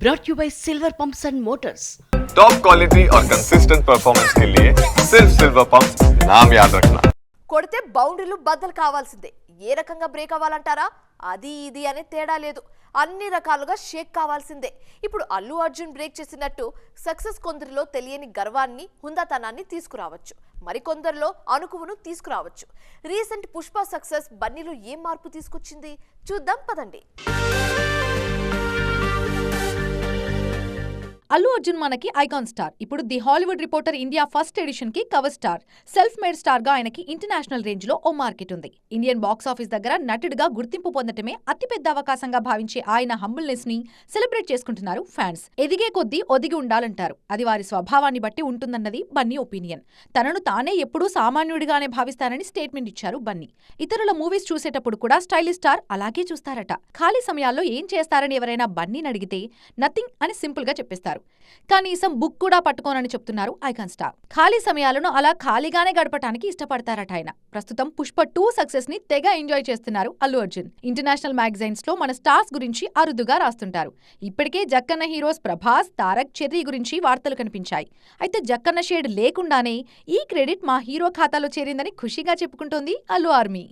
brought you by Silver Pumps and Motors. Top quality और consistent performance के लिए सिर्फ सिल्वर पंप्स नाम याद रखना. కొడితే బౌండరీలు బద్దలు కావాల్సిందే. ఏ రకంగా బ్రేక్ అవ్వాలంటారా? అది ఇది అనే తేడా లేదు. అన్ని రకాలుగా షేక్ కావాల్సిందే. ఇప్పుడు అల్లు అర్జున్ బ్రేక్ చేసినట్టు సక్సెస్ కొందరిలో తెలియని గర్వాన్ని, హుందాతనాన్ని తీసుకురావచ్చు. మరికొందరిలో అణుకువను తీసుకురావచ్చు. రీసెంట్ పుష్ప సక్సెస్ బన్నీలో ఏం మార్పు తీసుకొచ్చింది చూద్దాం పదండి. అల్లు అర్జున్ మనకి ఐకాన్ స్టార్. ఇప్పుడు the Hollywood reporter India first edition కి cover star. Self made star గా ఆయనకి ఇంటర్నేషనల్ రేంజ్ లో ఓ మార్కెట్ ఉంది. ఇండియన్ బాక్స్ ఆఫీస్ దగ్గర నటుడిగా గుర్తింపు పొందటమే అతిపెద్ద అవకాశంగా భావించే ఆయన హంబుల్నెస్ ని సెలబ్రేట్ చేసుకుంటున్నారు ఫ్యాన్స్. ఎదిగే కొద్దీ ఒదిగి ఉండాలంటారు. అది వారి స్వభావాన్ని బట్టి ఉంటుందన్నది బన్నీ ఒపీనియన్. తనను తానే ఎప్పుడూ సామాన్యుడిగానే భావిస్తానని స్టేట్మెంట్ ఇచ్చారు బన్నీ. ఇతరుల మూవీస్ చూసేటప్పుడు కూడా స్టైలిష్ స్టార్ అలాగే చూస్తారట. ఖాళీ సమయాల్లో ఏం చేస్తారని ఎవరైనా బన్నీని అడిగితే నథింగ్ అని సింపుల్ గా చెప్పేస్తారు. కనీసం బుక్ కూడా పట్టుకోనని చెప్తున్నారు ఐకాన్ స్టార్. ఖాళీ సమయాలను అలా ఖాళీగానే గడపటానికి ఇష్టపడతారట ఆయన. ప్రస్తుతం పుష్ప 2 సక్సెస్ ని తెగ ఎంజాయ్ చేస్తున్నారు అల్లు అర్జున్. ఇంటర్నేషనల్ మ్యాగజైన్స్ లో మన స్టార్స్ గురించి అరుదుగా రాస్తుంటారు. ఇప్పటికే జక్కన్న హీరోస్ ప్రభాస్, తారక్, చెర్రీ గురించి వార్తలు కనిపించాయి. అయితే జక్కన్న షేడ్ లేకుండానే ఈ క్రెడిట్ మా హీరో ఖాతాలో చేరిందని ఖుషిగా చెప్పుకుంటోంది అల్లు ఆర్మీ.